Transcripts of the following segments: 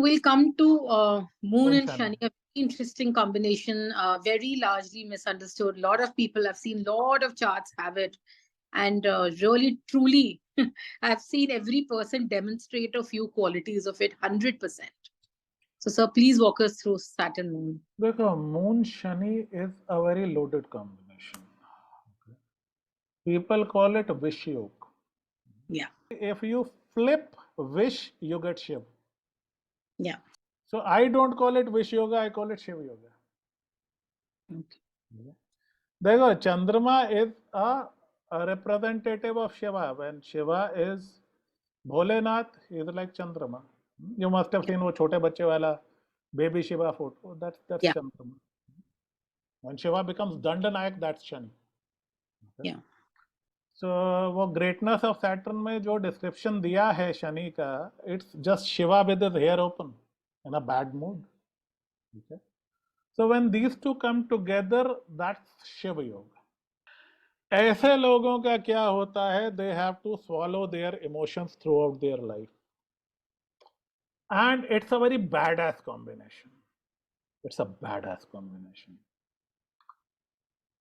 We'll come to Moon Moon and Shani. Shani, a very interesting combination, very largely misunderstood. A lot of people have seen, lot of charts have it, and really, truly, I've seen every person demonstrate a few qualities of it, 100%. So, sir, please walk us through Saturn Moon. देखो, Moon Shani is a very loaded combination. People call it Vish Yoga. Yeah, If you flip Vish, you get Shiv. yeah. So I don't call it Vish Yoga, I call it Shiv Yoga. Okay. देखो, Chandrama is a representative of Shiva. When Shiva is Bholenath, he is like Chandrama. You must have Yeah, seen वो छोटे बच्चे वाला baby Shiva photo. That's yeah, Chandrama. When Shiva becomes Dandanayak, that's Shani. Okay? yeah. So वो greatness of Saturn में जो description दिया है शनि का, it's just Shiva with his hair open in a bad mood. Okay? So when these two come together, that's Shiva Yoga. ऐसे लोगों का क्या होता है, they have to swallow their emotions throughout their life. And it's a very badass combination. It's a badass combination.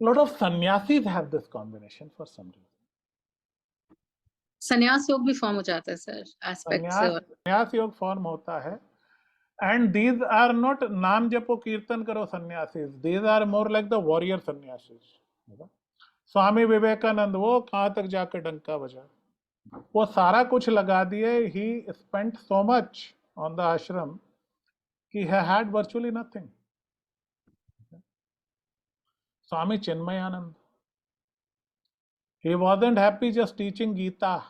A lot of sannyasis have this combination for some reason. संन्यास योग भी form हो जाता है सर एस्पेक्ट से और संन्यास योग फॉर्म होता है. And these are not नाम जपो कीर्तन करो sannyasis. These are more like the warrior sannyasis. Swami Vivekananda वो कहाँ तक जाकर डंका बजा, वो सारा कुछ लगा दिए. He spent so much on the ashram कि he had virtually nothing. Swami Chinmayanand, he wasn't happy just teaching Gita.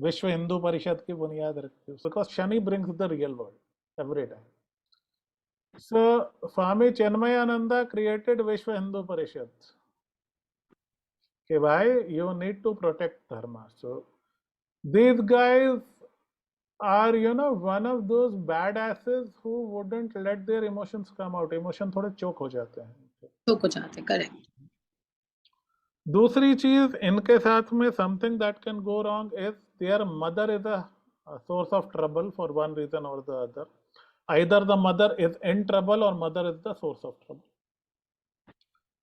विश्व हिंदू परिषद की बुनियाद रखते, because Shani brings the real world every time. So Swami Chinmayananda created Vishwa Hindu Parishad. Okay, why? You need to protect dharma. So these guys are, one of those badasses who wouldn't let their emotions come out. Emotion थोड़े choke हो जाते हैं. चोक हो जाते हैं, correct. दूसरी चीज इनके साथ में something that can go wrong is their mother is a source of trouble for one reason or the other. Either the mother is in trouble or mother is the source of trouble.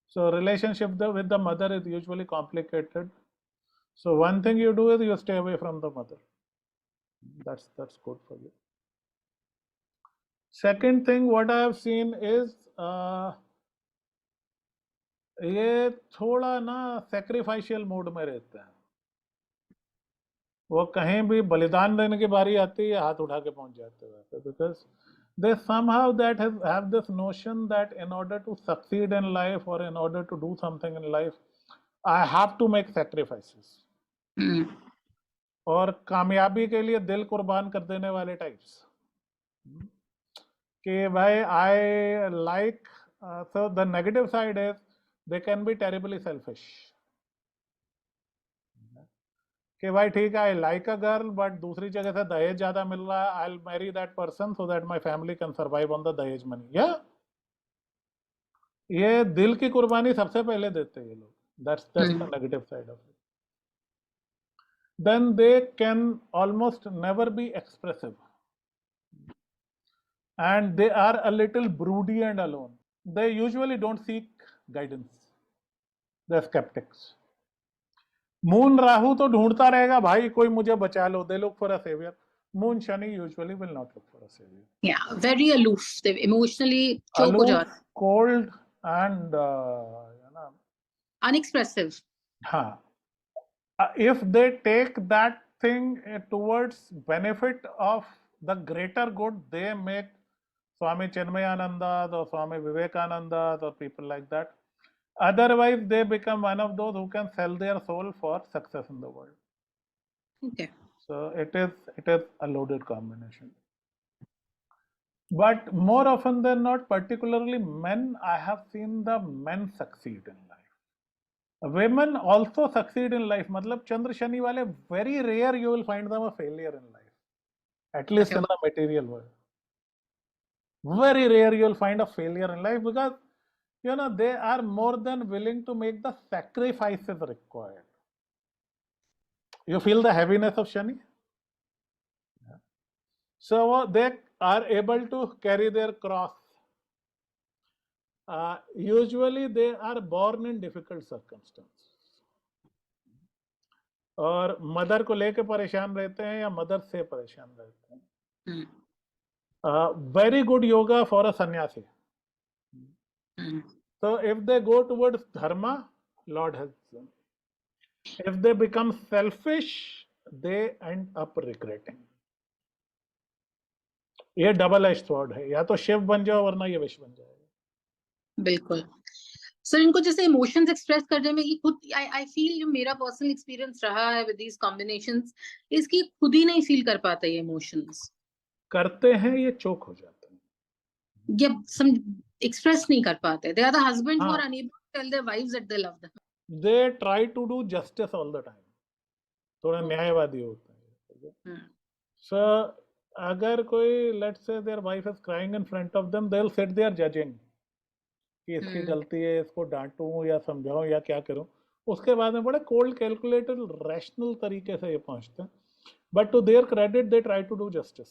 So relationship with the mother is usually complicated. So one thing you do is you stay away from the mother. That's good for you. Second thing what I have seen is ये थोड़ा ना sacrificial mood में रहते हैं. वो कहीं भी बलिदान देने की बारी आती है हाथ उठा के पहुंच जाते हैं, because they somehow that have this notion that in order to succeed in life or in order to do something in life, I have to make sacrifices. और कामयाबी के लिए दिल कुर्बान कर देने वाले टाइप्स कि भाई I like so the negative side is they can be terribly selfish. कि भाई ठीक है, I like a girl but दूसरी जगह से दहेज ज्यादा मिल रहा है, I will marry that person so that my family can survive on the दहेज मनी. या ये दिल की कुर्बानी सबसे पहले देते हैं ये लोग. That's the negative side of it. Then they can almost never be expressive and they are a little broody and alone. They usually don't seek guidance. They are sceptics. Moon Rahu तो ढूंढता रहेगा भाई कोई मुझे बचा लो. They look for a saviour. Moon Shani usually will not look for a saviour. Yeah, very aloof. They emotionally choke हो जाते. Cold and Unexpressive. हाँ. If they take that thing towards benefit of the greater good, they make Swami Chinmayananda or Swami Vivekananda or people like that. Otherwise, they become one of those who can sell their soul for success in the world. Okay. So it is a loaded combination. But more often than not, particularly men, I have seen the men succeed in life. Women also succeed in life. मतलब चंद्र शनि वाले very rare you will find them a failure in life. At least in the material world. Very rare you will find a failure in life because they are more than willing to make the sacrifices required. You feel the heaviness of Shani? Yeah. So they are able to carry their cross. Usually they are born in difficult circumstances. और mother को लेके परेशान रहते हैं या mother से परेशान रहते हैं. Very good yoga for a sannyasi. So if they go towards dharma, Lord helps them. If they become selfish, they end up regretting. ये डबल एज स्वॉर्ड है, या तो शिव बन जाओ वरना ये विष बन जाएगा. बिल्कुल सर. इनको जैसे इमोशंस एक्सप्रेस करने में ये खुद आई फील, जो मेरा पर्सनल एक्सपीरियंस रहा है विद दीस कॉम्बिनेशंस, इसकी खुद ही नहीं फील कर पाते ये इमोशंस. करते हैं ये चोक हो जाते हैं, ये सम एक्सप्रेस नहीं कर पाते. They are the husbands who are unable to tell their wives that they love them. They try to do justice all the time. थोड़ा न्यायवादी होते हैं. सो अगर कोई let's say their wife is crying in front of them, they will sit there judging कि इसकी गलती है, इसको डांटूं या समझाऊं या क्या करूं. उसके बाद में बड़े कोल्ड कैलकुलेटेड रैशनल तरीके से ये पहुंचते हैं. But to their credit they try to do justice.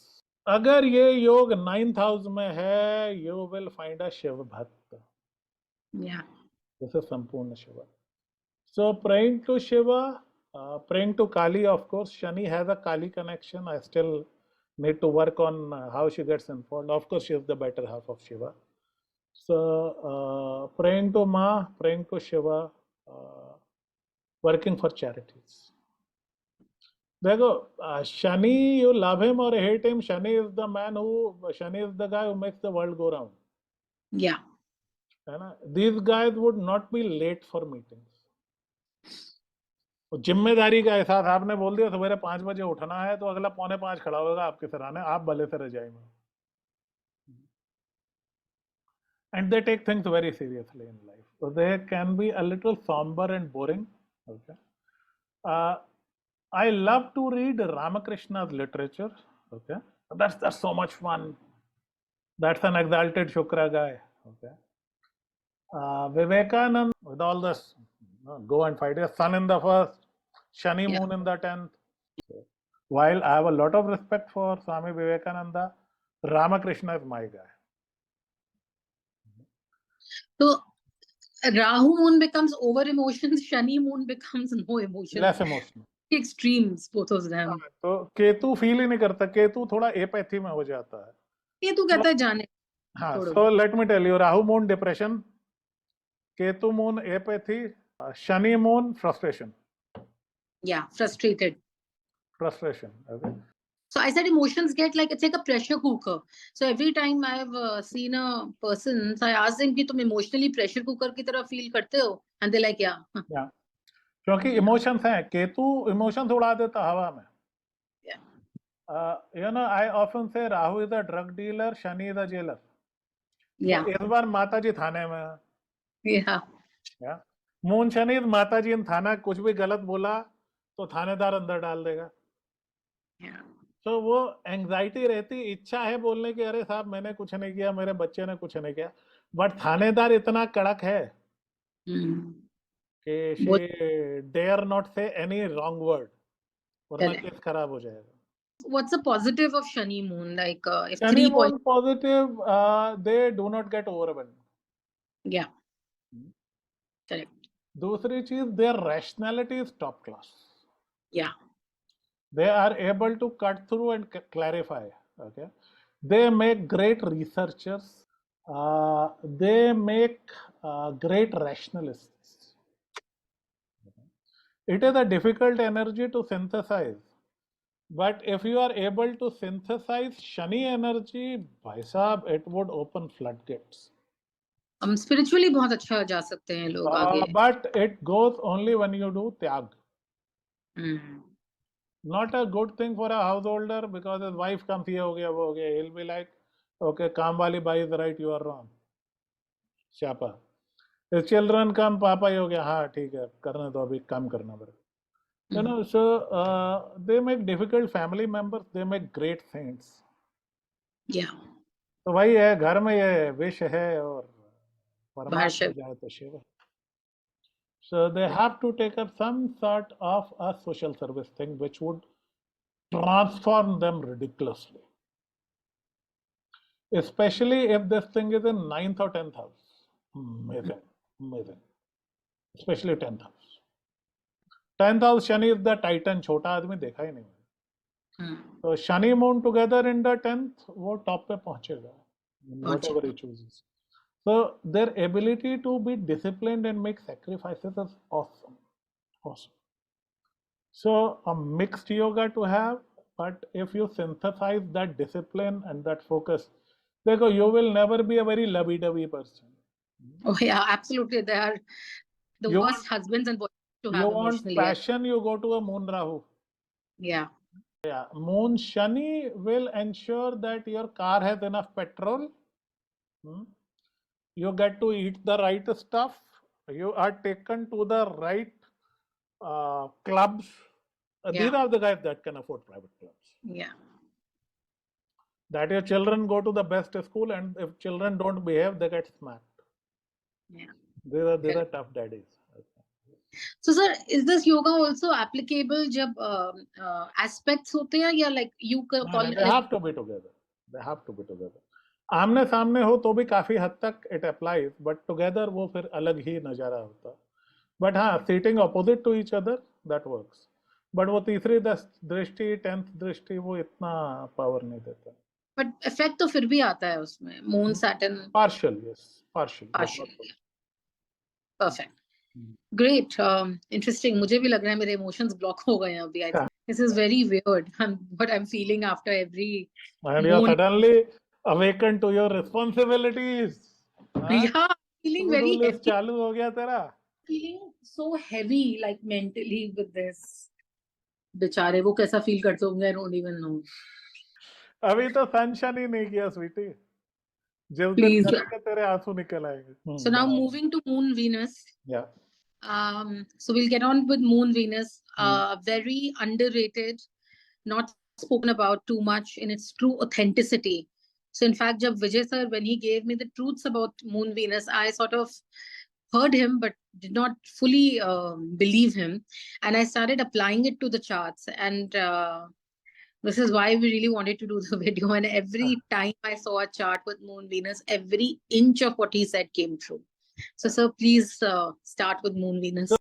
अगर ये योग 9th हाउस में है, you will find a Shiva bhakt. This is sampoorna Shiva. So praying to Shiva, praying to Kali, of course. Shani has a Kali connection. I still need to work on how she gets involved. Of course, she is the better half of Shiva. So, praying to Ma, praying to Shiva, working for charities. देखो, Shani, you love him or hate him, Shani is the guy who makes the world go round. Yeah. है ना? These guys would not be late for meetings. जिम्मेदारी का एहसास. आपने बोल दिया सवेरे 5 बजे उठना है, तो अगला 4:45 खड़ा होगा आपके सराहने, आप भले से रजाई में. And they take things very seriously in life. So they can be a little somber and boring. Okay. I love to read Ramakrishna's literature. Okay. That's so much fun. That's an exalted Shukra guy. Okay. Vivekanand, with all this, go and fight. Sun in the first, Shani moon in the 10th. While I have a lot of respect for Swami Vivekananda, Ramakrishna is my guy. So Rahu moon becomes over emotions, Shani moon becomes no emotion. Less emotional. Extremes, both of them. तो Ketu feel ही नहीं करता. केतु थोड़ा apathy में हो जाता है. केतु कहता है जाने. हाँ. So let me tell you, Rahu moon depression, Ketu moon apathy, Shani moon frustration. Yeah, frustrated. Frustration. Okay. So I said emotions get like, it's like a pressure cooker. So every time I've seen a person, so I ask them कि तुम emotionally pressure cooker की तरह feel करते हो? And they're like, yeah. Yeah. क्योंकि emotions हैं. Ketu emotions उड़ा देता हवा में. Yeah. You know, I often say Rahu is a drug dealer, Shani is a jailer. Yeah. तो इस बार माता जी थाने में. Yeah. Yeah. मून शनि माता जी इन थाना, कुछ भी गलत बोला तो थानेदार अंदर डाल देगा. तो वो एंग्जाइटी रहती. इच्छा है बोलने की, अरे साहब मैंने कुछ नहीं किया, मेरे बच्चे ने कुछ नहीं किया, बट थानेदार इतना कड़क है कि she dare not say any wrong word, वरना केस खराब हो जाएगा. What's the positive of Shani moon? Like if Shani moon positive, they do not get overwhelmed. Yeah. Correct. दूसरी चीज, their rationality is top class. Yeah. They are able to cut through and clarify. Okay. They make great researchers. They make great rationalists. It is a difficult energy to synthesize. But if you are able to synthesize Shani energy, bhai sahab, it would open floodgates. Spiritually बहुत अच्छा जा सकते हैं लोग आगे. But it goes only when you do त्याग. Not a good thing for a householder, because his wife comes, ये हो गया वो हो गया. He'll be like, okay, काम वाली by is right, you are wrong. Shapa. His children come, पापा ये हो गया, हाँ ठीक है, करने दो, अभी काम करना पड़ेगा. You know, so they make difficult family members, they make great saints. Yeah. तो वही है, घर में ये विष है और परमात्मा जाए तो Shiv. So they have to take up some sort of a social service thing which would transform them ridiculously. especially if this thing is in 9th or 10th house. Amazing, amazing. Especially 10th house. 10th house Shani is the titan, छोटा आदमी देखा ही नहीं. So Shani moon together in the 10th, वो top पे पहुंचेगा, whatever he chooses. So their ability to be disciplined and make sacrifices is awesome, awesome. So a mixed yoga to have, but if you synthesize that discipline and that focus, देखो, you will never be a very lovey-dovey person. Oh yeah, absolutely. They are the You worst husbands and boys to You have want emotionally. passion, you go to a moon Rahu. Yeah. Yeah, moon Shani will ensure that your car has enough petrol. You get to eat the right stuff. You are taken to the right clubs. These are the guys that can afford private clubs. Yeah. That your children go to the best school, and if children don't behave, they get smacked. Yeah. These are tough daddies. So sir, is this yoga also applicable जब aspects होते हैं या like you call it? They have to be together. They have to be together. आमने सामने हो तो भी काफी हद तक it applies, but together वो फिर अलग ही नजारा होता. But हाँ, sitting opposite to each other, that works. But वो तीसरी दृष्टि, 10th दृष्टि, वो इतना power नहीं देता. But effect तो फिर भी आता है उसमें. Moon, Saturn. Partial, yes. Partial. Perfect. Great. Interesting. मुझे भी लग रहा है मेरे emotions block हो गए हैं अभी. I think this is very weird. What I'm feeling after every. And you're suddenly awakened to your responsibilities. Yeah, feeling very heavy. चालू हो गया तेरा. Feeling so heavy, like mentally with this. बेचारे वो कैसा feel करते होंगे? I don't even know. अभी तो सनशाइन ही नहीं किया स्वीटी. जिस दिन करेंगे तेरे आंसू निकल आएंगे. So now moving to Moon Venus. Yeah. So we'll get on with Moon Venus. Very underrated, not spoken about too much in its true authenticity. So in fact, jab Vijay sir, when he gave me the truths about Moon Venus, I sort of heard him but did not fully believe him, and I started applying it to the charts. And this is why we really wanted to do the video. And every time I saw a chart with Moon Venus, every inch of what he said came true. So sir, please start with Moon Venus.